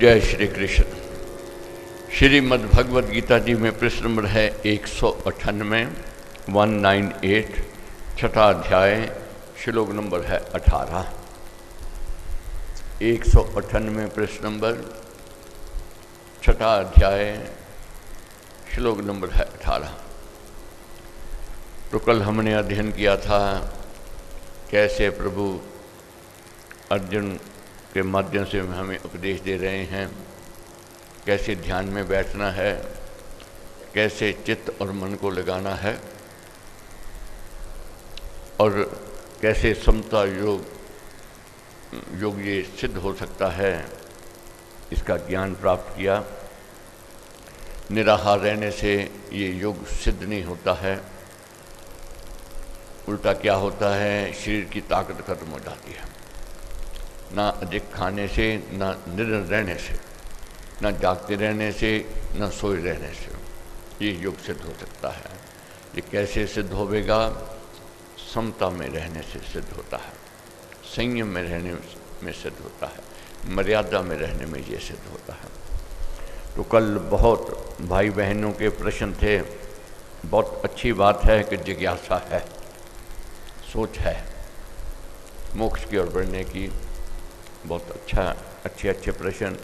जय श्री कृष्ण। श्रीमद् भगवद गीता जी में प्रश्न नंबर है 198, 198, छठा अध्याय, श्लोक नंबर है 18। 198 प्रश्न नंबर, छठा अध्याय, श्लोक नंबर है 18। तो कल हमने अध्ययन किया था कैसे प्रभु अर्जुन के माध्यम से हमें उपदेश दे रहे हैं, कैसे ध्यान में बैठना है, कैसे चित्त और मन को लगाना है और कैसे समता योग ये सिद्ध हो सकता है, इसका ज्ञान प्राप्त किया। निराहार रहने से ये योग सिद्ध नहीं होता है, उल्टा क्या होता है, शरीर की ताकत खत्म हो जाती है। ना अधिक खाने से, ना निरंतर रहने से, ना जागते रहने से, ना सोए रहने से ये योग सिद्ध हो सकता है। ये कैसे सिद्ध होगा? समता में रहने से सिद्ध होता है, संयम में रहने में सिद्ध होता है, मर्यादा में रहने में ये सिद्ध होता है। तो कल बहुत भाई बहनों के प्रश्न थे। बहुत अच्छी बात है कि जिज्ञासा है, सोच है मोक्ष की ओर बढ़ने की। बहुत अच्छे प्रश्न।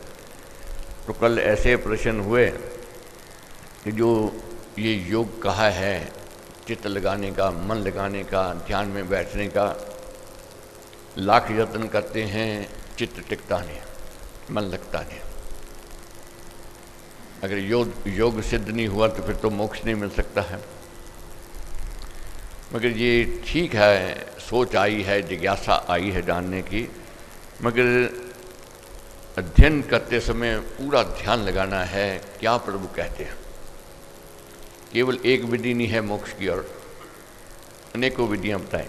तो कल ऐसे प्रश्न हुए कि जो ये योग कहा है, चित्त लगाने का, मन लगाने का, ध्यान में बैठने का, लाख यत्न करते हैं, चित्त टिकता नहीं, मन लगता नहीं। अगर योग सिद्ध नहीं हुआ तो फिर तो मोक्ष नहीं मिल सकता है। मगर ये ठीक है, सोच आई है, जिज्ञासा आई है जानने की, मगर अध्ययन करते समय पूरा ध्यान लगाना है क्या प्रभु कहते हैं। केवल एक विधि नहीं है मोक्ष की ओर, अनेकों विधियां बताएं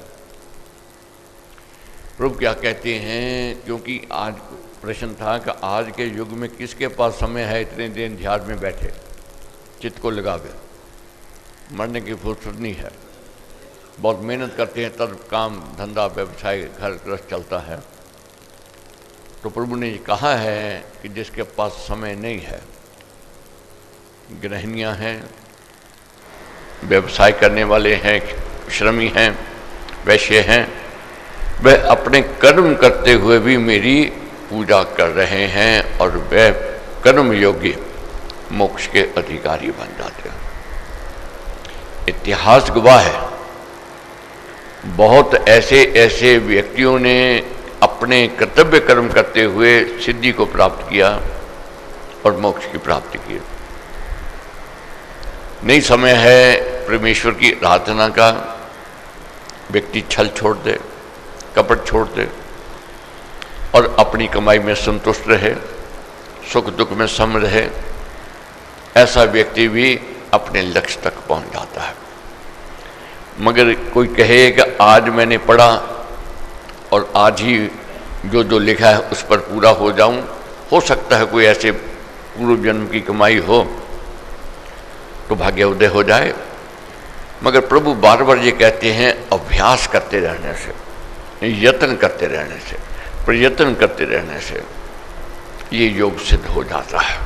प्रभु क्या कहते हैं। क्योंकि आज प्रश्न था कि आज के युग में किसके पास समय है इतने दिन ध्यान में बैठे, चित्त को लगा के, मरने की फुर्सत नहीं है। बहुत मेहनत करते हैं तब काम धंधा व्यवसाय घर गृहस्थ चलता है। तो प्रभु ने कहा है कि जिसके पास समय नहीं है, गृहिणियां हैं, व्यवसाय करने वाले हैं, श्रमी हैं, वैश्य हैं, वह अपने कर्म करते हुए भी मेरी पूजा कर रहे हैं और वह कर्म योगी मोक्ष के अधिकारी बन जाते हैं। इतिहास गवाह है, बहुत ऐसे व्यक्तियों ने अपने कर्तव्य कर्म करते हुए सिद्धि को प्राप्त किया और मोक्ष की प्राप्ति की। नहीं समय है परमेश्वर की आराधना का, व्यक्ति छल छोड़ दे, कपट छोड़ दे और अपनी कमाई में संतुष्ट रहे, सुख दुख में सम रहे। ऐसा व्यक्ति भी अपने लक्ष्य तक पहुंच जाता है। मगर कोई कहे कि आज मैंने पढ़ा और आज ही जो लिखा है उस पर पूरा हो जाऊं, हो सकता है कोई ऐसे पूर्व जन्म की कमाई हो तो भाग्योदय हो जाए। मगर प्रभु बार बार ये कहते हैं अभ्यास करते रहने से, यत्न करते रहने से, प्रयत्न करते रहने से ये योग सिद्ध हो जाता है।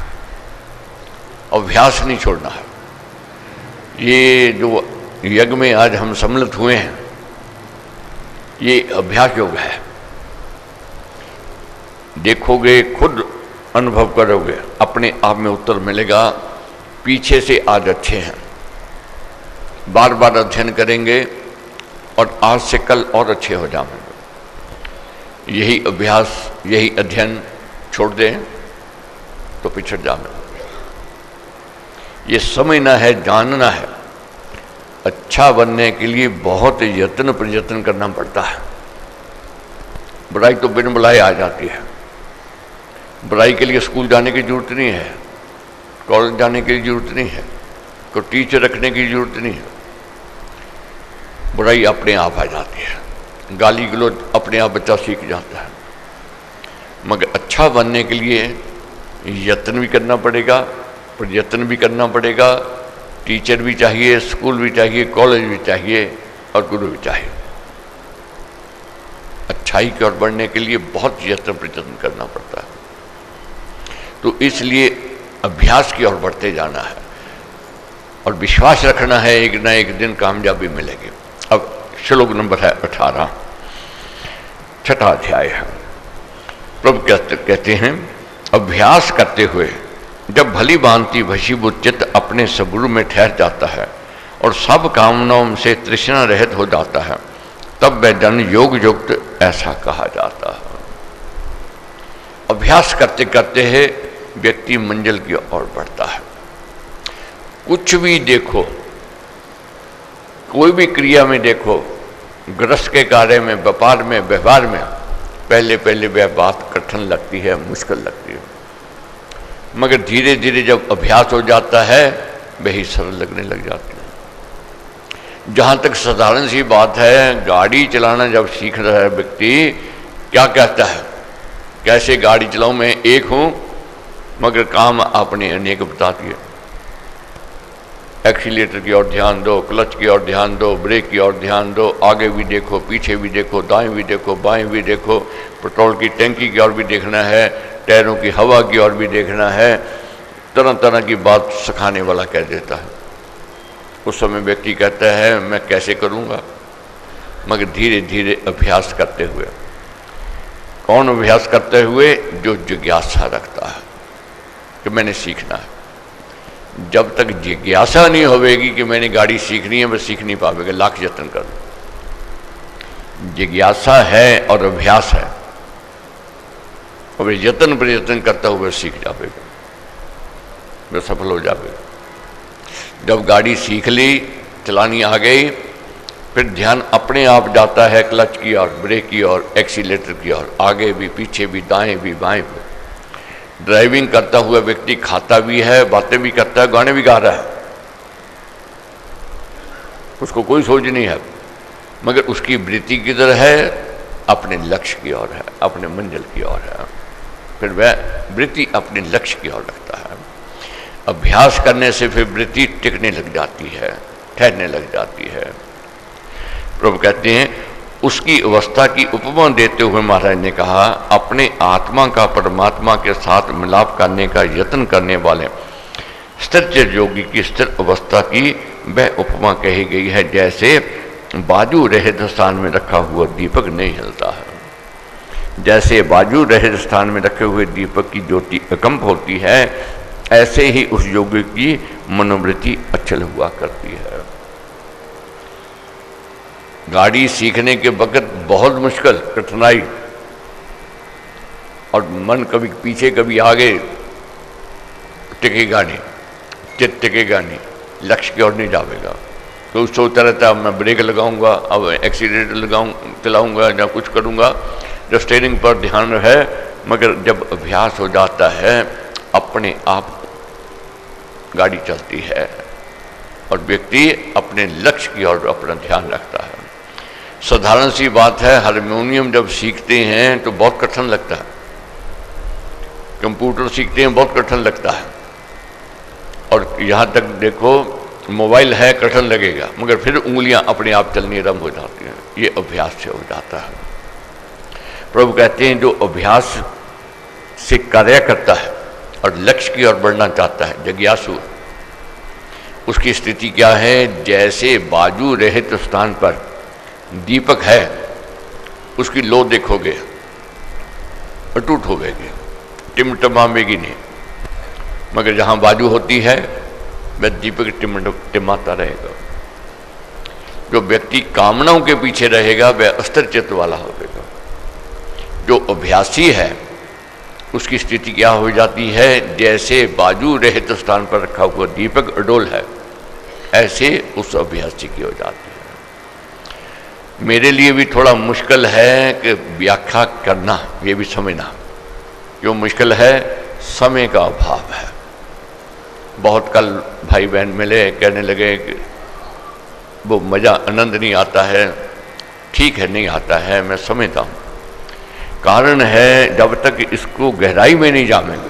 अभ्यास नहीं छोड़ना है। ये जो यज्ञ में आज हम सम्मिलित हुए हैं, ये अभ्यास योग है। देखोगे, खुद अनुभव करोगे, अपने आप में उत्तर मिलेगा। पीछे से आज अच्छे हैं, बार बार अध्ययन करेंगे और आज से कल और अच्छे हो जाएंगे। यही अभ्यास, यही अध्ययन छोड़ दें तो पिछड़ जाएंगे। ये समझना है, जानना है। अच्छा बनने के लिए बहुत यत्न प्रयत्न करना पड़ता है। बुराई तो बिन बुलाए आ जाती है। बुराई के लिए स्कूल जाने की जरूरत नहीं है, कॉलेज जाने की जरूरत नहीं है, कोई टीचर रखने की जरूरत नहीं है। बुराई अपने आप आ जाती है, गाली गलौज अपने आप बच्चा सीख जाता है। मगर अच्छा बनने के लिए यत्न भी करना पड़ेगा, प्रयत्न भी करना पड़ेगा। टीचर भी चाहिए, स्कूल भी चाहिए, कॉलेज भी चाहिए और गुरु भी चाहिए। अच्छाई की ओर बढ़ने के लिए बहुत यत्न प्रयत्न करना पड़ता है। तो इसलिए अभ्यास की ओर बढ़ते जाना है और विश्वास रखना है एक न एक दिन कामयाबी मिलेगी। अब श्लोक नंबर है 18, छठा अध्याय है। प्रभु कहते हैं, अभ्यास करते हुए जब भली भांति वशीभूत चित्त अपने सद्गुरु में ठहर जाता है और सब कामनाओं से तृष्णा रहित हो जाता है, तब वह जन योग युक्त ऐसा कहा जाता है। अभ्यास करते करते है व्यक्ति मंजिल की ओर बढ़ता है। कुछ भी देखो, कोई भी क्रिया में देखो, गृहस्थ के कार्य में, व्यापार में, व्यवहार में, पहले पहले वह बात कठिन लगती है, मुश्किल लगती है, मगर धीरे धीरे जब अभ्यास हो जाता है वही सरल लगने लग जाती है। जहाँ तक साधारण सी बात है, गाड़ी चलाना जब सीख रहा है व्यक्ति, क्या कहता है, कैसे गाड़ी चलाऊं, मैं एक हूं, मगर काम आपने अनेक बता दिए। एक्सीलेटर की ओर ध्यान दो, क्लच की ओर ध्यान दो, ब्रेक की ओर ध्यान दो, आगे भी देखो, पीछे भी देखो, दाएं भी देखो, बाएं भी देखो, पेट्रोल की टंकी की ओर भी देखना है, टायरों की हवा की ओर भी देखना है। तरह तरह की बात सिखाने वाला कह देता है। उस समय व्यक्ति कहता है मैं कैसे करूँगा, मगर धीरे धीरे अभ्यास करते हुए। कौन अभ्यास करते हुए? जो जिज्ञासा रखता है कि मैंने सीखना है। जब तक जिज्ञासा नहीं होगी कि मैंने गाड़ी सीखनी है, मैं सीख नहीं पाएगा, लाख यत्न कर। जिज्ञासा है और अभ्यास है, और यत्न प्रयत्न करता हुआ सीख जाएगा, वह सफल हो जाएगा। जब गाड़ी सीख ली, चलानी आ गई, फिर ध्यान अपने आप जाता है क्लच की ओर, ब्रेक की ओर, एक्सीलेटर की ओर, आगे भी, पीछे भी, दाएं भी, बाएं भी। ड्राइविंग करता हुआ व्यक्ति खाता भी है, बातें भी करता है, गाने भी गा रहा है, उसको कोई सोच नहीं है, मगर उसकी वृत्ति किधर है? अपने लक्ष्य की ओर है, अपने मंजिल की ओर है। फिर वह वृत्ति अपने लक्ष्य की ओर रखता है। अभ्यास करने से फिर वृत्ति टिकने लग जाती है, ठहरने लग जाती है। प्रभु कहते हैं, उसकी अवस्था की उपमा देते हुए महाराज ने कहा, अपने आत्मा का परमात्मा के साथ मिलाप करने का यत्न करने वाले स्थिर योगी की स्थिर अवस्था की वह उपमा कही गई है, जैसे बाजू रहित स्थान में रखा हुआ दीपक नहीं हिलता है। जैसे बाजू रहित स्थान में रखे हुए दीपक की ज्योति अकंप होती है, ऐसे ही उस योगी की मनोवृत्ति अचल हुआ करती है। गाड़ी सीखने के वक्त बहुत मुश्किल, कठिनाई, और मन कभी पीछे कभी आगे, टिकेगा नहीं, चित्त टिकेगा नहीं, लक्ष्य की ओर नहीं जाएगा। तो सोचता रहता है मैं ब्रेक लगाऊंगा, अब एक्सीलेटर चलाऊंगा या कुछ करूंगा, जब स्टीयरिंग पर ध्यान है, मगर जब अभ्यास हो जाता है अपने आप गाड़ी चलती है और व्यक्ति अपने लक्ष्य की ओर अपना ध्यान रखता है। साधारण सी बात है, हारमोनियम जब सीखते हैं तो बहुत कठिन लगता है, कंप्यूटर सीखते हैं बहुत कठिन लगता है, और यहाँ तक देखो मोबाइल है कठिन लगेगा, मगर फिर उंगलियां अपने आप चलनी आरंभ हो जाती हैं। ये अभ्यास से हो जाता है। प्रभु कहते हैं, जो अभ्यास से कार्य करता है और लक्ष्य की ओर बढ़ना चाहता है, जिज्ञासु, उसकी स्थिति क्या है? जैसे बाजू रहित स्थान पर दीपक है, उसकी लो देखोगे अटूट होगी, टिमटमाएगी नहीं, मगर जहाँ बाजू होती है वह दीपक टिमाता रहेगा। जो व्यक्ति कामनाओं के पीछे रहेगा वह अस्थिर चित्त वाला होगा। जो अभ्यासी है उसकी स्थिति क्या हो जाती है? जैसे बाजू रहित स्थान पर रखा हुआ दीपक अडोल है, ऐसे उस अभ्यासी की हो जाती है। मेरे लिए भी थोड़ा मुश्किल है कि व्याख्या करना, ये भी समझना क्यों मुश्किल है? समय का अभाव है। बहुत कल भाई बहन मिले, कहने लगे कि वो मज़ा आनंद नहीं आता है। ठीक है, नहीं आता है, मैं समझता हूँ। कारण है, जब तक इसको गहराई में नहीं जानेंगे,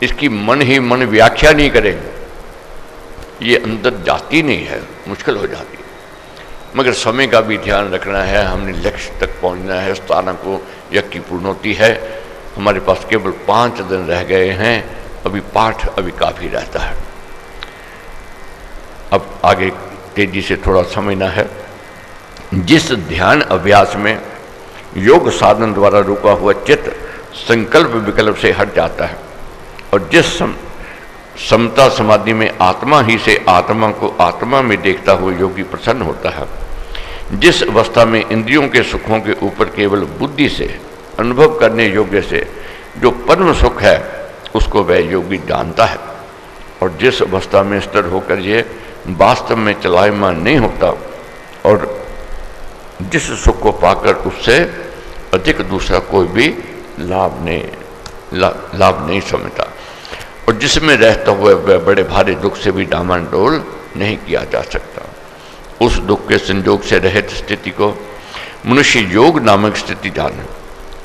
इसकी मन ही मन व्याख्या नहीं करेंगे, ये अंदर जाती नहीं है, मुश्किल हो जाती है। मगर समय का भी ध्यान रखना है, हमने लक्ष्य तक पहुंचना है, स्थान को यज्ञ की पूर्ण होती है। हमारे पास केवल 5 दिन रह गए हैं, अभी पाठ अभी काफ़ी रहता है। अब आगे तेजी से थोड़ा समझना है। जिस ध्यान अभ्यास में योग साधन द्वारा रुका हुआ चित्त संकल्प विकल्प से हट जाता है और जिस समता समाधि में आत्मा ही से आत्मा को आत्मा में देखता हुआ योगी प्रसन्न होता है, जिस अवस्था में इंद्रियों के सुखों के ऊपर केवल बुद्धि से अनुभव करने योग्य से जो परम सुख है उसको वह योगी जानता है, और जिस अवस्था में स्थिर होकर ये वास्तव में चलायमान नहीं होता और जिस सुख को पाकर उससे अधिक दूसरा कोई भी लाभ नहीं समझता, और जिसमें रहता हुआ वह बड़े भारी दुख से भी डामाडोल नहीं किया जा सकता। उस दुख के संयोग से रहित स्थिति को मनुष्य योग नामक स्थिति जाने।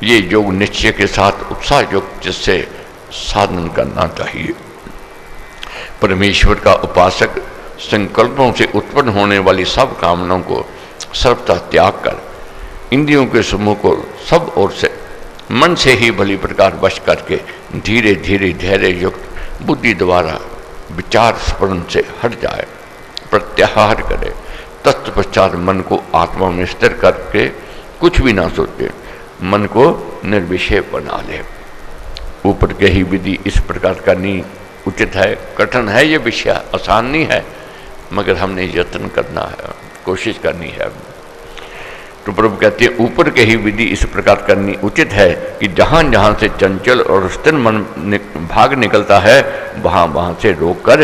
ये योग निश्चय के साथ उत्साह युक्त जिससे साधन करना चाहिए। परमेश्वर का उपासक संकल्पों से उत्पन्न होने वाली सब कामनाओं को सर्वथा त्याग कर इंद्रियों के समूह को सब ओर से मन से ही भली प्रकार वश करके धीरे धीरे धैर्य युक्त बुद्धि द्वारा विचार स्मरण से हट जाए, प्रत्याहार करे, तत्पश्चात मन को आत्मा में स्थिर करके कुछ भी ना सोचे, मन को निर्विषय बना ले। ऊपर के ही विधि इस प्रकार करनी उचित है। कठिन है ये विषय, आसान नहीं है, मगर हमने यत्न करना है, कोशिश करनी है। तो प्रभु कहते हैं ऊपर के ही विधि इस प्रकार करनी उचित है कि जहाँ जहाँ से चंचल और स्थिर मन भाग निकलता है वहाँ वहाँ से रोककर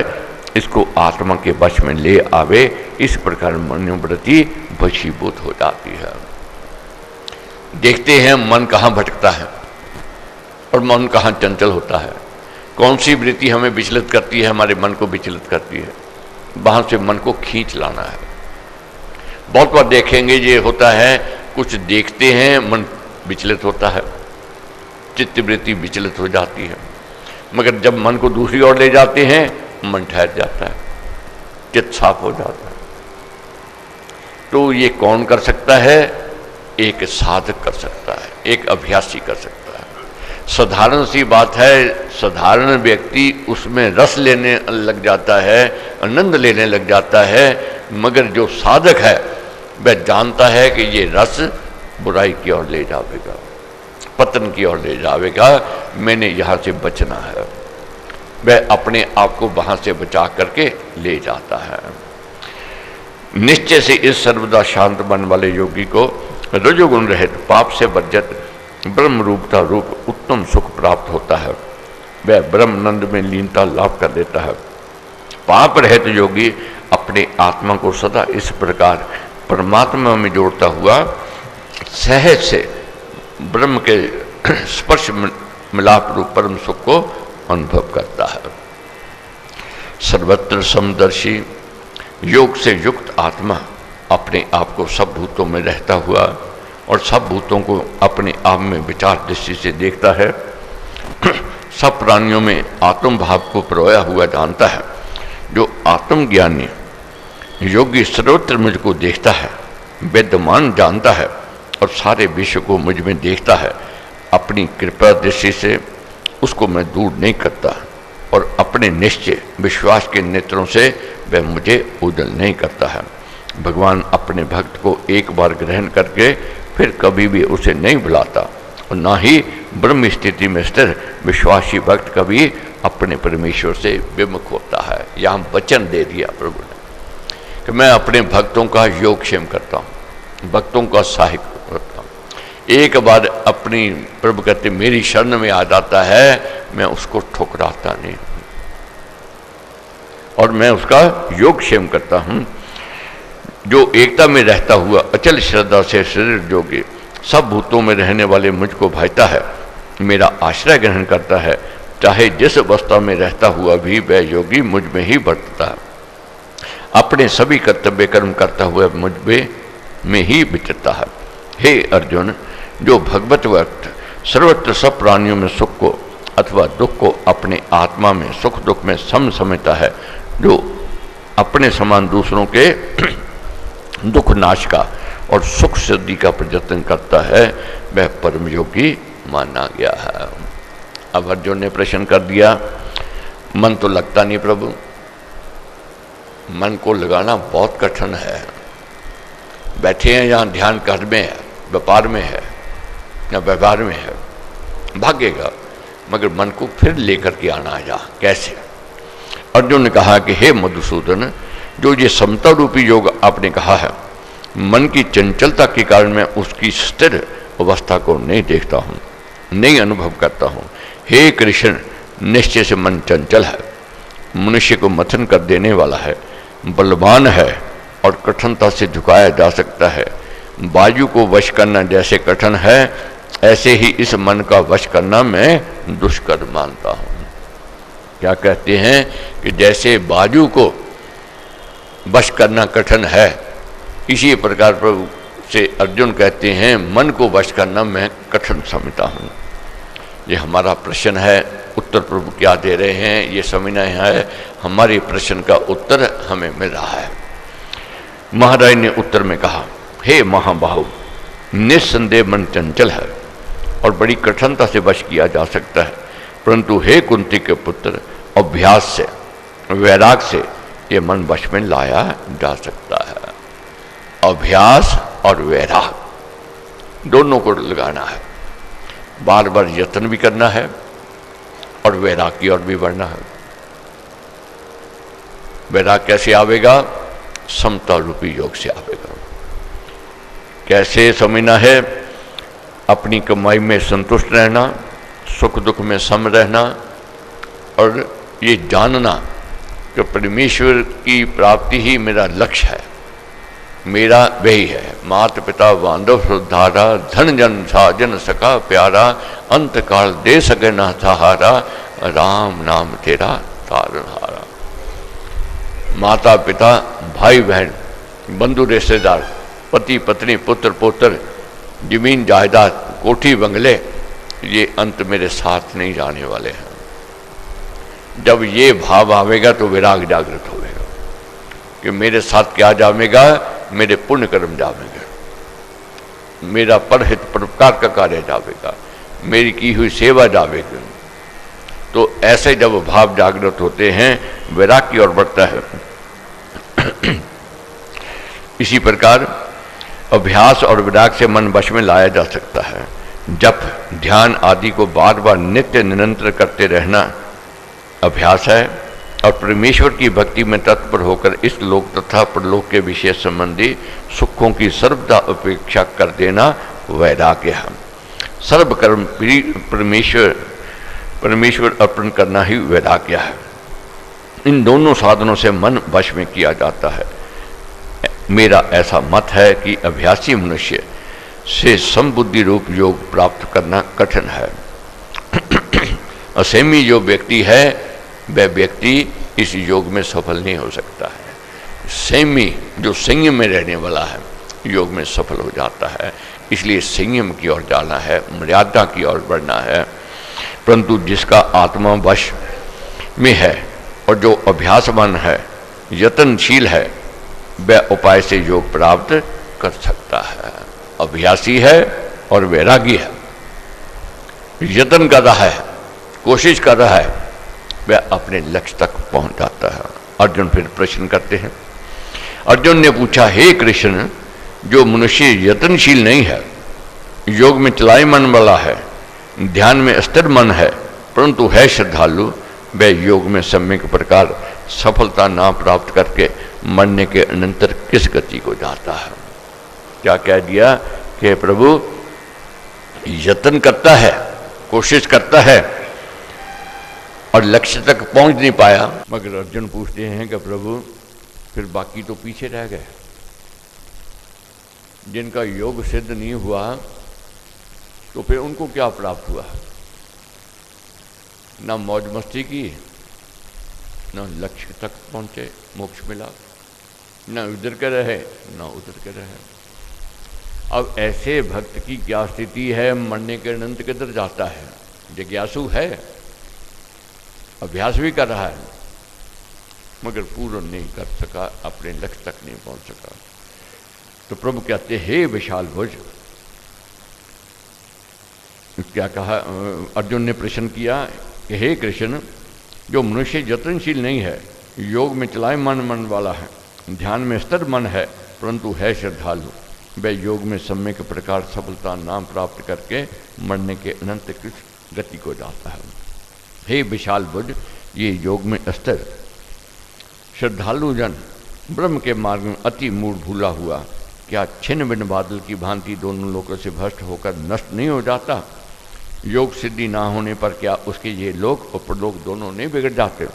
इसको आत्मा के वश में ले आवे। इस प्रकार मनोवृत्ति वशीभूत हो जाती है। देखते हैं मन कहाँ भटकता है और मन कहाँ चंचल होता है, कौन सी वृत्ति हमें विचलित करती है, हमारे मन को विचलित करती है, वहाँ से मन को खींच लाना है। बहुत बार देखेंगे ये होता है, कुछ देखते हैं मन विचलित होता है, चित्तवृत्ति विचलित हो जाती है, मगर जब मन को दूसरी ओर ले जाते हैं मन ठहर जाता है, चित्त साफ हो जाता है। तो ये कौन कर सकता है? एक साधक कर सकता है, एक अभ्यासी कर सकता है। साधारण सी बात है, साधारण व्यक्ति उसमें रस लेने लग जाता है, आनंद लेने लग जाता है, मगर जो साधक है वह जानता है कि ये रस बुराई की ओर ले जाएगा, पतन की ओर ले जाएगा, मैंने यहाँ से बचना है। वह अपने आप को वहाँ से बचा करके ले जाता है। निश्चय से इस सर्वदा शांत मन वाले योगी को रजोगुण रहित पाप से वर्जित ब्रह्म रूपता रूप उत्तम सुख प्राप्त होता है। वह ब्रह्मानंद में लीनता लाभ कर लेता है। पाप रहित योगी अपने आत्मा को सदा इस प्रकार परमात्मा में जोड़ता हुआ सहज से ब्रह्म के स्पर्श मिलाप रूप परम सुख को अनुभव करता है। सर्वत्र समदर्शी योग से युक्त आत्मा अपने आप को सब भूतों में रहता हुआ और सब भूतों को अपने आप में विचार दृष्टि से देखता है। सब प्राणियों में आत्म भाव को परोया हुआ जानता है। जो आत्मज्ञानी योगी सर्वत्र मुझको देखता है, विद्यमान जानता है और सारे विश्व को मुझ में देखता है। अपनी कृपा दृष्टि से उसको मैं दूर नहीं करता और अपने निश्चय विश्वास के नेत्रों से वह मुझे उदल नहीं करता है। भगवान अपने भक्त को एक बार ग्रहण करके फिर कभी भी उसे नहीं भुलाता और ना ही ब्रह्म स्थिति में स्थिर विश्वासी भक्त कभी अपने परमेश्वर से विमुख होता है। यहाँ वचन दे दिया प्रभु ने कि मैं अपने भक्तों का योगक्षेम करता हूँ, भक्तों का सहायक करता हूँ। एक बार अपनी प्रभु कहते मेरी शरण में आ जाता है, मैं उसको ठुकराता नहीं और मैं उसका योगक्षेम करता हूँ। जो एकता में रहता हुआ अचल श्रद्धा से शरीर जोगे सब भूतों में रहने वाले मुझको भाईता है, मेरा आश्रय ग्रहण करता है, चाहे जिस अवस्था में रहता हुआ भी वह योगी मुझ में ही बरतता है। अपने सभी कर्तव्य कर्म करता हुआ मुझ में ही विचरता है। हे अर्जुन, जो भगवत वक्त सर्वत्र सब प्राणियों में सुख को अथवा दुख को अपने आत्मा में सुख दुख में सम समझता है, जो अपने समान दूसरों के दुख नाश का और सुख सिद्धि का प्रयत्न करता है, वह परम योगी माना गया है। अब अर्जुन ने प्रश्न कर दिया, मन तो लगता नहीं प्रभु, मन को लगाना बहुत कठिन है। बैठे हैं यहाँ ध्यान घर में है, व्यापार में है या व्यवहार में है, भागेगा, मगर मन को फिर लेकर के आना है जा कैसे। अर्जुन ने कहा कि हे मधुसूदन, जो ये समता रूपी योग आपने कहा है, मन की चंचलता के कारण मैं उसकी स्थिर अवस्था को नहीं देखता हूँ, नहीं अनुभव करता हूँ। हे कृष्ण, निश्चय से मन चंचल है, मनुष्य को मथन कर देने वाला है, बलवान है और कठिनता से झुकाया जा सकता है। वायु को वश करना जैसे कठिन है, ऐसे ही इस मन का वश करना मैं दुष्कर मानता हूँ। क्या कहते हैं कि जैसे वायु को वश करना कठिन है, इसी प्रकार प्रभु से अर्जुन कहते हैं मन को वश करना मैं कठिन समझता हूँ। ये हमारा प्रश्न है, उत्तर प्रभु क्या दे रहे हैं ये समझना है। हमारे प्रश्न का उत्तर हमें मिल रहा है। महाराज ने उत्तर में कहा, हे महाबाहु, निस्संदेह मन चंचल है और बड़ी कठिनता से वश किया जा सकता है, परंतु हे कुंती के पुत्र, अभ्यास से, वैराग से ये मन वश में लाया जा सकता है। अभ्यास और वैराग दोनों को लगाना है, बार बार यत्न भी करना है और वैराग की ओर भी बढ़ना है। वैराग कैसे आवेगा? समता रूपी योग से आवेगा। कैसे समझना है? अपनी कमाई में संतुष्ट रहना, सुख दुख में सम रहना और ये जानना कि परमेश्वर की प्राप्ति ही मेरा लक्ष्य है, मेरा वही है। मात पिता बांधव सुधारा, धन जन साजन सका प्यारा, अंत काल दे सके ना सहारा, राम नाम तेरा तारनहारा। माता पिता, भाई बहन, बंधु रिश्तेदार, पति पत्नी, पुत्र पोत्र, जमीन जायदाद, कोठी बंगले, ये अंत मेरे साथ नहीं जाने वाले हैं। जब ये भाव आवेगा तो विराग जागृत होगा कि मेरे साथ क्या जावेगा? मेरे पुण्य कर्म जावेगा, मेरा परहित परोपकार का कार्य जावेगा, मेरी की हुई सेवा जावेगी। तो ऐसे जब भाव जागृत होते हैं, वैराग की ओर बढ़ता है। इसी प्रकार अभ्यास और वैराग से मन वश में लाया जा सकता है। जप, ध्यान आदि को बार बार नित्य निरंतर करते रहना अभ्यास है और परमेश्वर की भक्ति में तत्पर होकर इस लोक तथा परलोक के विषय संबंधी सुखों की सर्वदा अपेक्षा कर देना वैराग्य है। सर्व कर्म परमेश्वर अर्पण करना ही वैराग्य है। इन दोनों साधनों से मन वश में किया जाता है। मेरा ऐसा मत है कि अभ्यासी मनुष्य से समबुद्धि रूप योग प्राप्त करना कठिन है। असंयमी जो व्यक्ति है वह व्यक्ति इस योग में सफल नहीं हो सकता है। संयमी जो संयम में रहने वाला है योग में सफल हो जाता है। इसलिए संयम की ओर जाना है, मर्यादा की ओर बढ़ना है। परंतु जिसका आत्मा वश में है और जो अभ्यासवान है, यत्नशील है, वह उपाय से योग प्राप्त कर सकता है। अभ्यासी है और वैरागी है, यत्न कर रहा है, कोशिश कर रहा है, वह अपने लक्ष्य तक पहुंच जाता है। अर्जुन फिर प्रश्न करते हैं। अर्जुन ने पूछा, हे कृष्ण, जो मनुष्य यत्नशील नहीं है, योग में चलायमान वाला है, ध्यान में स्थिर मन है, परंतु है श्रद्धालु, वह योग में सम्यक प्रकार सफलता ना प्राप्त करके मरने के अनंतर किस गति को जाता है? क्या कह दिया कि प्रभु यत्न करता है, कोशिश करता है और लक्ष्य तक पहुंच नहीं पाया। मगर अर्जुन पूछते हैं कि प्रभु फिर बाकी तो पीछे रह गए, जिनका योग सिद्ध नहीं हुआ तो फिर उनको क्या प्राप्त हुआ? ना मौज मस्ती की, ना लक्ष्य तक पहुंचे, मोक्ष मिला, ना उधर के रहे ना उधर के रहे। अब ऐसे भक्त की क्या स्थिति है? मरने के अनंत किधर जाता है? जिज्ञासु है, अभ्यास भी कर रहा है, मगर पूर्ण नहीं कर सका, अपने लक्ष्य तक नहीं पहुंच सका। तो प्रभु कहते, हे विशाल भुज, क्या कहा, अर्जुन ने प्रश्न किया कि हे कृष्ण, जो मनुष्य यत्नशील नहीं है, योग में चलायमान मन वाला है, ध्यान में स्थिर मन है, परंतु है श्रद्धालु, वह योग में सम्यक प्रकार सफलता नाम प्राप्त करके मरने के अनंत कृष्ण गति को जाता है। हे विशाल बुद्ध, ये योग में स्थिर श्रद्धालु जन ब्रह्म के मार्ग में अति मूढ़ भूला हुआ क्या छिन्न बिन बादल की भांति दोनों लोगों से भ्रष्ट होकर नष्ट नहीं हो जाता? योग सिद्धि ना होने पर क्या उसके ये लोक और प्रलोक दोनों नहीं बिगड़ जाते?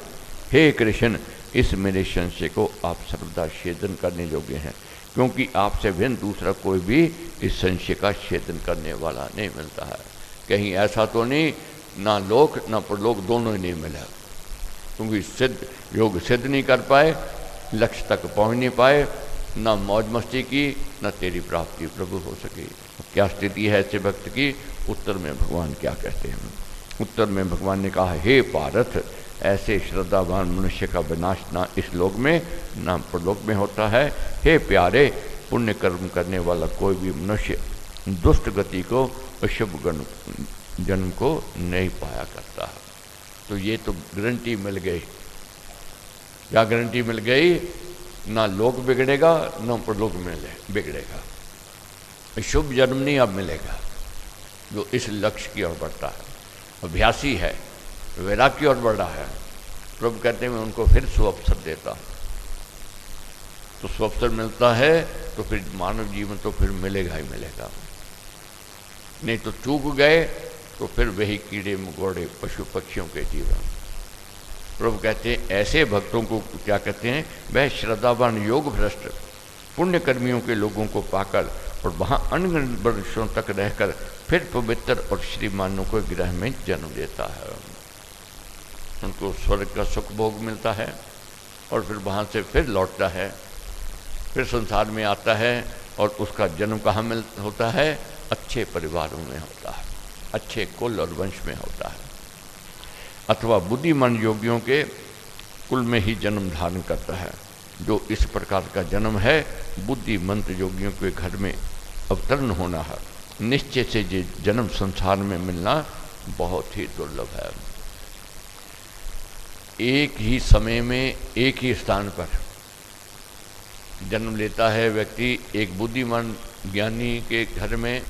हे कृष्ण, इस मेरे संशय को आप सर्वदा छेदन करने योग्य हैं, क्योंकि आपसे भिन्न दूसरा कोई भी इस संशय का छेदन करने वाला नहीं मिलता है। कहीं ऐसा तो नहीं, ना लोक ना प्रलोक दोनों ही नहीं मिला, क्योंकि सिद्ध योग सिद्ध नहीं कर पाए, लक्ष्य तक पहुंच नहीं पाए, ना मौज मस्ती की, ना तेरी प्राप्ति प्रभु हो सकी। क्या स्थिति है ऐसे भक्त की? उत्तर में भगवान क्या कहते हैं? उत्तर में भगवान ने कहा, हे पार्थ, ऐसे श्रद्धावान मनुष्य का विनाश ना इस लोक में ना प्रलोक में होता है। हे प्यारे, पुण्य कर्म करने वाला कोई भी मनुष्य दुष्ट गति को अशुभ जन्म को नहीं पाया करता है। तो ये तो गारंटी मिल गई। क्या गारंटी मिल गई? ना लोक बिगड़ेगा ना प्रलोक बिगड़ेगा। शुभ जन्म नहीं अब मिलेगा। जो इस लक्ष्य की ओर बढ़ता है, अभ्यासी है, वैराग्य की ओर बढ़ रहा है, प्रभु कहते हैं मैं उनको फिर सुअवसर देता हूँ। तो सुअवसर मिलता है तो फिर मानव जीवन तो फिर मिलेगा ही मिलेगा, नहीं तो चूक गए तो फिर वही कीड़े मकोड़े पशु पक्षियों के जीवन। प्रभु कहते हैं ऐसे भक्तों को क्या कहते हैं? वह श्रद्धावान योग भ्रष्ट पुण्य कर्मियों के लोगों को पाकर और वहाँ अनगिनत वर्षों तक रहकर फिर पवित्र और श्रीमानों को ग्रह में जन्म देता है। उनको स्वर्ग का सुख भोग मिलता है और फिर वहाँ से फिर लौटता है, फिर संसार में आता है और उसका जन्म कहाँ होता है? अच्छे परिवारों में होता है, अच्छे कुल और वंश में होता है, अथवा बुद्धिमान योगियों के कुल में ही जन्म धारण करता है। जो इस प्रकार का जन्म है, बुद्धिमंत योगियों के घर में अवतरण होना है। निश्चय से ये जन्म संसार में मिलना बहुत ही दुर्लभ है। एक ही समय में एक ही स्थान पर जन्म लेता है व्यक्ति, एक बुद्धिमान ज्ञानी के घर में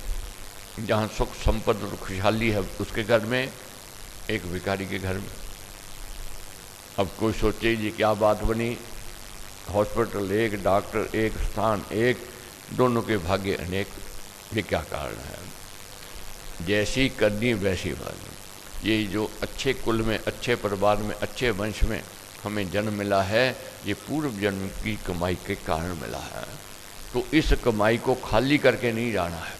जहाँ सुख संपत्ति और खुशहाली है उसके घर में, एक भिखारी के घर में। अब कोई सोचे ये क्या बात बनी? हॉस्पिटल एक, डॉक्टर एक, स्थान एक, दोनों के भाग्य अनेक। ये क्या कारण है? जैसी करनी वैसी भागी। ये जो अच्छे कुल में, अच्छे परिवार में, अच्छे वंश में हमें जन्म मिला है, ये पूर्व जन्म की कमाई के कारण मिला है। तो इस कमाई को खाली करके नहीं जाना है,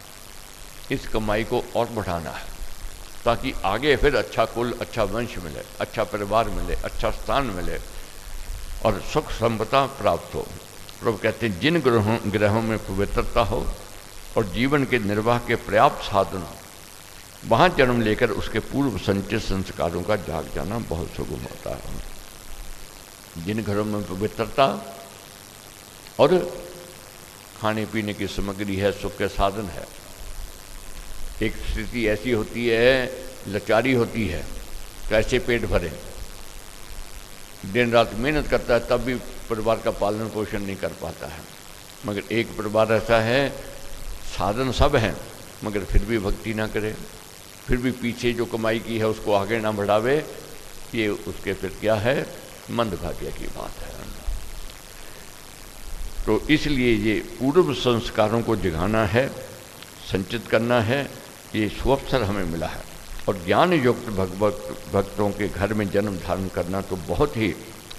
इस कमाई को और बढ़ाना है, ताकि आगे फिर अच्छा कुल, अच्छा वंश मिले, अच्छा परिवार मिले, अच्छा स्थान मिले और सुख संपदा प्राप्त हो। प्रभु कहते हैं जिन ग्रहों में पवित्रता हो और जीवन के निर्वाह के पर्याप्त साधन हो, वहाँ जन्म लेकर उसके पूर्व संचित संस्कारों का जाग जाना बहुत सुगम होता है। जिन घरों में पवित्रता और खाने पीने की सामग्री है, सुख के साधन है, एक स्थिति ऐसी होती है, लाचारी होती है, कैसे पेट भरे, दिन रात मेहनत करता है तब भी परिवार का पालन पोषण नहीं कर पाता है। मगर एक परिवार ऐसा है, साधन सब हैं मगर फिर भी भक्ति ना करे, फिर भी पीछे जो कमाई की है उसको आगे ना बढ़ावे, ये उसके फिर क्या है? मंदभाग्य की बात है। तो इसलिए ये पूर्व संस्कारों को जगाना है, संचित करना है, ये सुअवसर हमें मिला है। और ज्ञान युक्त भक्तों के घर में जन्म धारण करना तो बहुत ही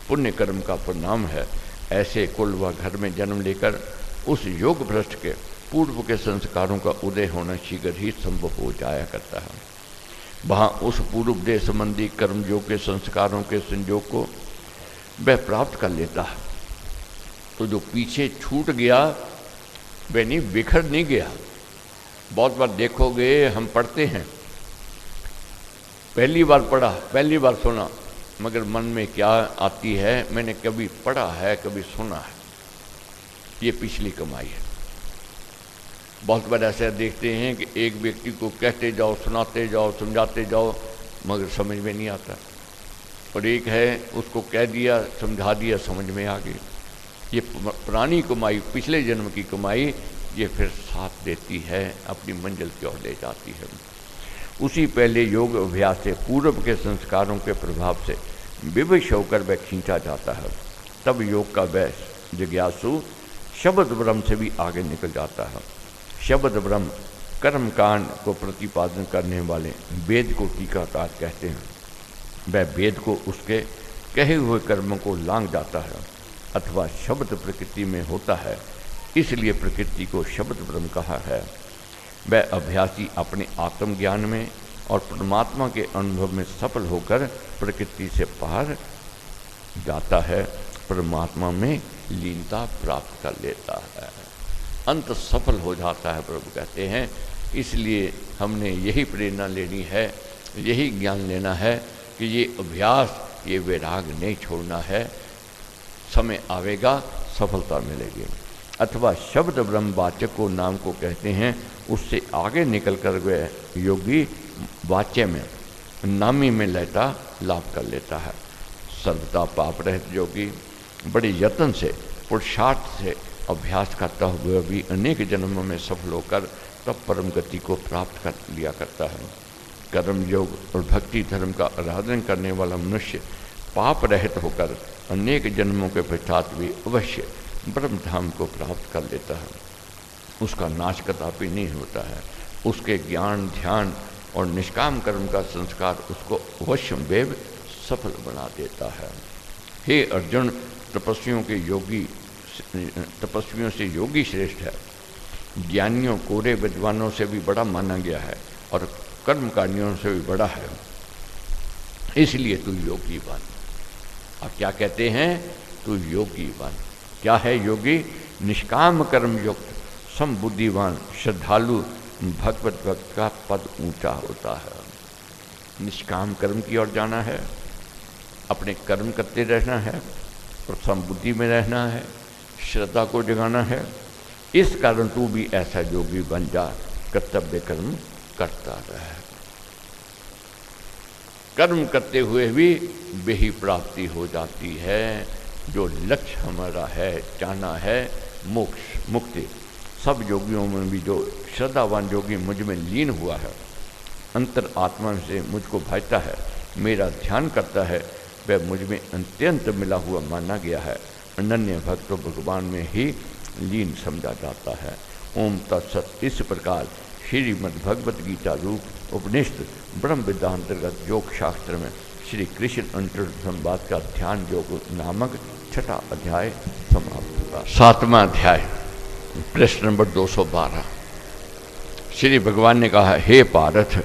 पुण्य कर्म का परिणाम है। ऐसे कुल व घर में जन्म लेकर उस योग भ्रष्ट के पूर्व के संस्कारों का उदय होना शीघ्र ही संभव हो जाया करता है। वहाँ उस पूर्व देश संबंधी कर्मयोग के संस्कारों के संयोग को वह प्राप्त कर लेता है। तो जो पीछे छूट गया वह नहीं, बिखर नहीं गया। बहुत बार देखोगे हम पढ़ते हैं, पहली बार पढ़ा, पहली बार सुना, मगर मन में क्या आती है? मैंने कभी पढ़ा है, कभी सुना है, ये पिछली कमाई है। बहुत बार ऐसा देखते हैं कि एक व्यक्ति को कहते जाओ, सुनाते जाओ, समझाते जाओ, मगर समझ में नहीं आता, और एक है उसको कह दिया, समझा दिया, समझ में आ गई। ये पुरानी कमाई, पिछले जन्म की कमाई, ये फिर साथ देती है, अपनी मंजिल की ओर ले जाती है। उसी पहले योग अभ्यास से पूर्व के संस्कारों के प्रभाव से विवश होकर वह खींचा जाता है। तब योग का वह जिज्ञासु शब्द ब्रह्म से भी आगे निकल जाता है। शब्द ब्रह्म कर्म कांड को प्रतिपादन करने वाले वेद को टीकाकार कहते हैं। वह वेद को उसके कहे हुए कर्मों को लांघ जाता है अथवा शब्द प्रकृति में होता है, इसलिए प्रकृति को शब्द ब्रह्म कहा है। वह अभ्यासी अपने आत्मज्ञान में और परमात्मा के अनुभव में सफल होकर प्रकृति से पार जाता है, परमात्मा में लीनता प्राप्त कर लेता है, अंत सफल हो जाता है, प्रभु कहते हैं। इसलिए हमने यही प्रेरणा लेनी है, यही ज्ञान लेना है कि ये अभ्यास, ये वैराग नहीं छोड़ना है। समय आवेगा, सफलता मिलेगी। अथवा शब्द ब्रह्मवाचक को नाम को कहते हैं, उससे आगे निकल कर वह योगी वाच्य में, नामी में लयता लाभ कर लेता है। सर्वथा पाप रहित योगी बड़े यत्न से, पुरुषार्थ से अभ्यास करता हुआ भी अनेक जन्मों में सफल होकर तब परम गति को प्राप्त कर लिया करता है। कर्म योग और भक्ति धर्म का आराधन करने वाला मनुष्य पाप रहित होकर अनेक जन्मों के पश्चात भी अवश्य ब्रह्म धाम को प्राप्त कर लेता है। उसका नाश कदापि नहीं होता है। उसके ज्ञान, ध्यान और निष्काम कर्म का संस्कार उसको अवश्य वेव सफल बना देता है। हे अर्जुन, तपस्वियों से योगी श्रेष्ठ है। ज्ञानियों, कोरे विद्वानों से भी बड़ा माना गया है और कर्मकांडियों से भी बड़ा है। इसलिए तू योगी बन। अब क्या कहते हैं? तू योगी बन। क्या है योगी? निष्काम कर्म युक्त, समबुद्धिवान, श्रद्धालु भगवत भक्त का पद ऊंचा होता है। निष्काम कर्म की ओर जाना है, अपने कर्म करते रहना है और समबुद्धि में रहना है, श्रद्धा को जगाना है। इस कारण तू भी ऐसा योगी बन जा, कर्तव्य कर्म करता रहे। कर्म करते हुए भी वही प्राप्ति हो जाती है जो लक्ष्य हमारा है, चाहना है, मोक्ष, मुक्ति। सब योगियों में भी जो श्रद्धावान योगी मुझ में लीन हुआ है, अंतर आत्मा से मुझको भाजता है, मेरा ध्यान करता है, वह मुझ में अत्यंत मिला हुआ माना गया है। अनन्य भक्त तो भगवान में ही लीन समझा जाता है। ओम तत्सत। इस प्रकार श्रीमद् भगवत गीता रूप उपनिषद ब्रह्म विद्यांतर्गत योग शास्त्र में श्री कृष्ण अंतर संवाद का ध्यान योग नामक 6वां अध्याय समाप्त हुआ। 7वां अध्याय, प्रश्न नंबर 212। श्री भगवान ने कहा, हे पार्थ,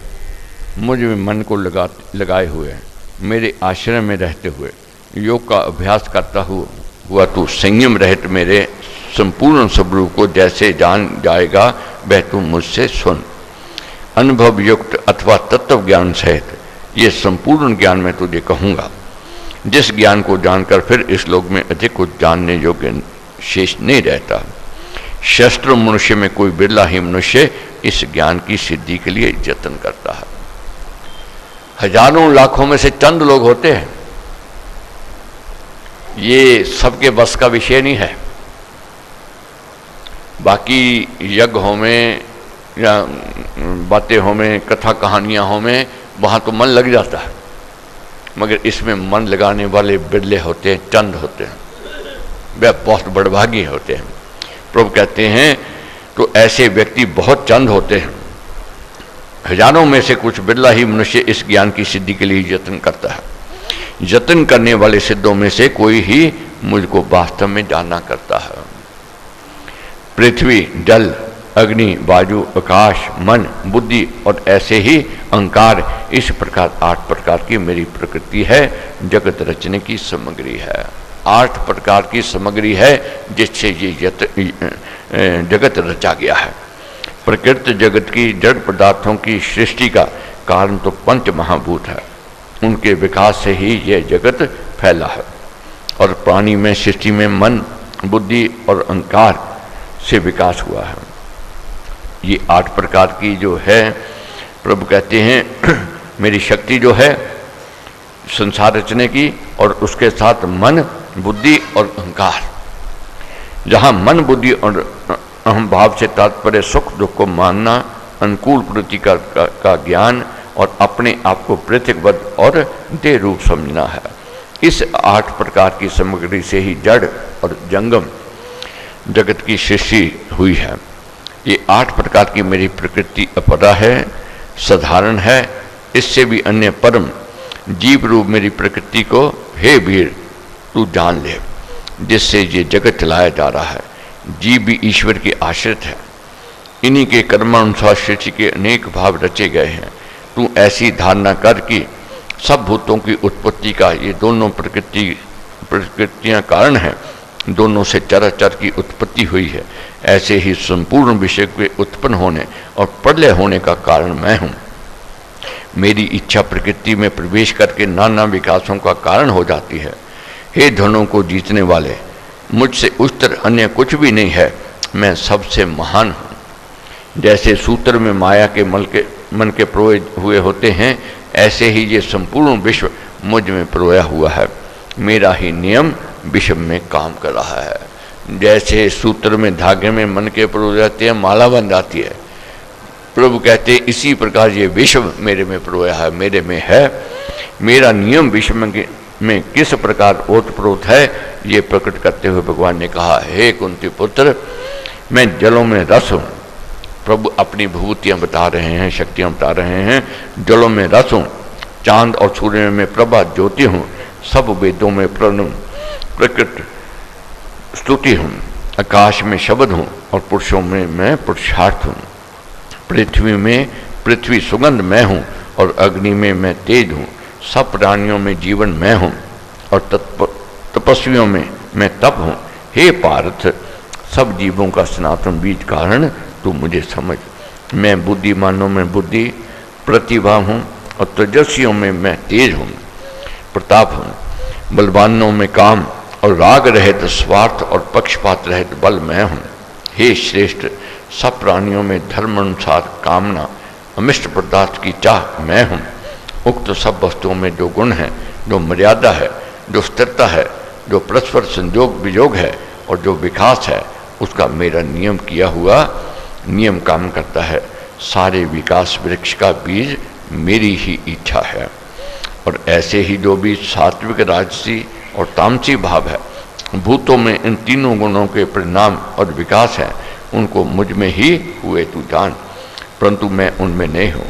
मुझ में मन को लगाए हुए, मेरे आश्रम में रहते हुए, योग का अभ्यास करता हुआ तू संयम रहित मेरे संपूर्ण स्वरूप को जैसे जान जाएगा, वह तू मुझसे सुन। अनुभव युक्त अथवा तत्व ज्ञान सहित ये संपूर्ण ज्ञान मैं तुझे कहूँगा, जिस ज्ञान को जानकर फिर इस लोक में अधिक कुछ जानने योग्य शेष नहीं रहता। शस्त्र मनुष्य में कोई बिरला ही मनुष्य इस ज्ञान की सिद्धि के लिए यत्न करता है। हजारों लाखों में से चंद लोग होते हैं, ये सबके बस का विषय नहीं है। बाकी यज्ञों में या बातें हो में, कथा कहानियाँ हो में, वहाँ तो मन लग जाता है, मगर इसमें मन लगाने वाले बिरले होते हैं, चंद होते हैं, वे बहुत बड़भागी होते हैं। प्रभु कहते हैं तो ऐसे व्यक्ति बहुत चंद होते हैं, हजारों में से कुछ बिरला ही मनुष्य इस ज्ञान की सिद्धि के लिए यत्न करता है। यत्न करने वाले सिद्धों में से कोई ही मुझको वास्तव में जाना करता है। पृथ्वी, जल, अग्नि, वायु, आकाश, मन, बुद्धि और ऐसे ही अहंकार, इस प्रकार 8 प्रकार की मेरी प्रकृति है, जगत रचने की सामग्री है। 8 प्रकार की सामग्री है जिससे ये जगत रचा गया है। प्रकृति जगत की जड़ पदार्थों की सृष्टि का कारण तो 5 महाभूत है, उनके विकास से ही यह जगत फैला है। और प्राणी में, सृष्टि में मन, बुद्धि और अहंकार से विकास हुआ है। ये 8 प्रकार की जो है, प्रभु कहते हैं मेरी शक्ति जो है संसार रचने की, और उसके साथ मन, बुद्धि और अहंकार। जहाँ मन, बुद्धि और अहम भाव से तात्पर्य सुख दुख को मानना, अनुकूल प्रवृत्ति का ज्ञान और अपने आप को पृथकबद्ध और देह रूप समझना है। इस 8 प्रकार की सामग्री से ही जड़ और जंगम जगत की सृष्टि हुई है। ये 8 प्रकार की मेरी प्रकृति अपरा है, साधारण है। इससे भी अन्य परम जीव रूप मेरी प्रकृति को हे वीर तू जान ले, जिससे ये जगत चलाया जा रहा है। जीव भी ईश्वर के आश्रित है। इन्हीं के कर्मानुसार सृष्टि के अनेक भाव रचे गए हैं। तू ऐसी धारणा कर कि सब भूतों की उत्पत्ति का ये दोनों प्रकृतियां कारण हैं, दोनों से चराचर की उत्पत्ति हुई है। ऐसे ही संपूर्ण विषय के उत्पन्न होने और प्रलय होने का कारण मैं हूँ। मेरी इच्छा प्रकृति में प्रवेश करके नाना विकासों का कारण हो जाती है। हे धनों को जीतने वाले, मुझसे उच्चतर अन्य कुछ भी नहीं है। मैं सबसे महान हूँ। जैसे सूत्र में माया के मन के प्रोए हुए होते हैं, ऐसे ही ये संपूर्ण विश्व मुझ में प्रोया हुआ है। मेरा ही नियम विश्व में काम कर रहा है। जैसे सूत्र में धागे में मन के प्रोए जाते हैं, माला बन जाती है। प्रभु कहते इसी प्रकार ये विश्व मेरे में प्रोया है, मेरे में है। मेरा नियम विश्व में किस प्रकार ओतप्रोत है, ये प्रकट करते हुए भगवान ने कहा, हे कुंती पुत्र, मैं जलों में रस हूँ। प्रभु अपनी विभूतियाँ बता रहे हैं, शक्तियाँ बता रहे हैं। जलों में रस हूँ, चांद और सूर्य में प्रभा ज्योति हूँ, सब वेदों में प्रकट स्तुति हूँ, आकाश में शब्द हूँ और पुरुषों में मैं पुरुषार्थ हूँ। पृथ्वी में पृथ्वी सुगंध मैं हूँ और अग्नि में मैं तेज हूँ। सब प्राणियों में जीवन मैं हूँ और तपस्वियों में मैं तप हूँ। हे पार्थ, सब जीवों का सनातन बीज कारण तू मुझे समझ। मैं बुद्धिमानों में बुद्धि प्रतिभा हूँ और तेजस्वियों में मैं तेज हूँ, प्रताप हूँ। बलवानों में काम और राग रहित स्वार्थ और पक्षपात रहित बल मैं हूँ। हे श्रेष्ठ, सब प्राणियों में धर्म अनुसार कामना अमिष्ट पदार्थ की चाह मैं हूँ। उक्त सब वस्तुओं में जो गुण है, जो मर्यादा है, जो स्थिरता है, जो परस्पर संयोग वियोग है और जो विकास है, उसका मेरा नियम किया हुआ नियम काम करता है। सारे विकास वृक्ष का बीज मेरी ही इच्छा है। और ऐसे ही जो बीज सात्विक, राजसी और तामसी भाव है, भूतों में इन तीनों गुणों के परिणाम और विकास है, उनको मुझ में ही हुए तू जान। परंतु मैं उनमें नहीं हूँ,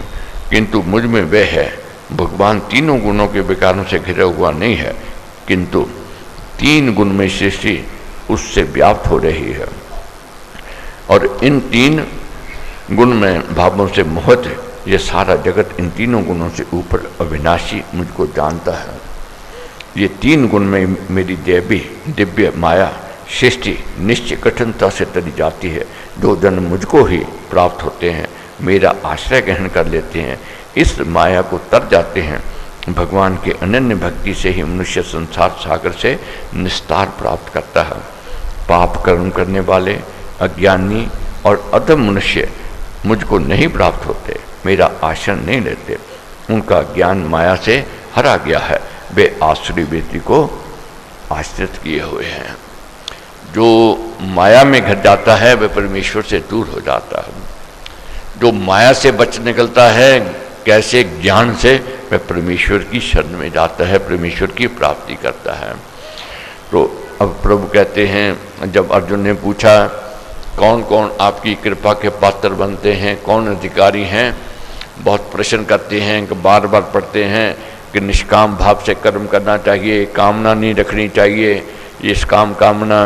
किंतु मुझ में वह है। भगवान तीनों गुणों के विकारों से घिरा हुआ नहीं है, किंतु 3 गुण में सृष्टि उससे व्याप्त हो रही है और इन 3 गुण में भावों से मोहित है। ये सारा जगत इन तीनों गुणों से ऊपर अविनाशी मुझको जानता है। ये 3 गुण में मेरी दिव्य माया सृष्टि निश्चय कठिनता से तरी जाती है। जो जन मुझको ही प्राप्त होते हैं, मेरा आश्रय ग्रहण कर लेते हैं, इस माया को तर जाते हैं। भगवान के अनन्य भक्ति से ही मनुष्य संसार सागर से निस्तार प्राप्त करता है। पाप कर्म करने वाले, अज्ञानी और अधम मनुष्य मुझको नहीं प्राप्त होते, मेरा आश्रय नहीं लेते। उनका ज्ञान माया से हरा गया है, वे आसुरी वृत्ति को आश्रित किए हुए हैं। जो माया में घट जाता है वह परमेश्वर से दूर हो जाता है। जो माया से बच निकलता है, कैसे ज्ञान से, वह परमेश्वर की शरण में जाता है, परमेश्वर की प्राप्ति करता है। तो अब प्रभु कहते हैं, जब अर्जुन ने पूछा कौन कौन आपकी कृपा के पात्र बनते हैं, कौन अधिकारी हैं, बहुत प्रश्न करते हैं, कि बार बार पढ़ते हैं कि निष्काम भाव से कर्म करना चाहिए, कामना नहीं रखनी चाहिए। इस कामना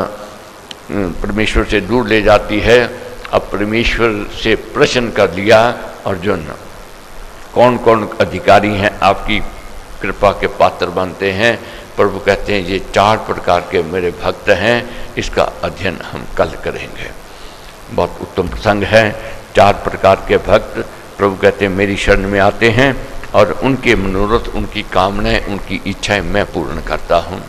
परमेश्वर से दूर ले जाती है। अब परमेश्वर से प्रश्न कर लिया अर्जुन, कौन कौन अधिकारी हैं आपकी कृपा के पात्र बनते हैं। प्रभु कहते हैं ये 4 प्रकार के मेरे भक्त हैं, इसका अध्ययन हम कल करेंगे। बहुत उत्तम प्रसंग है। 4 प्रकार के भक्त प्रभु कहते हैं मेरी शरण में आते हैं और उनके मनोरथ, उनकी कामनाएं, उनकी इच्छाएं मैं पूर्ण करता हूँ।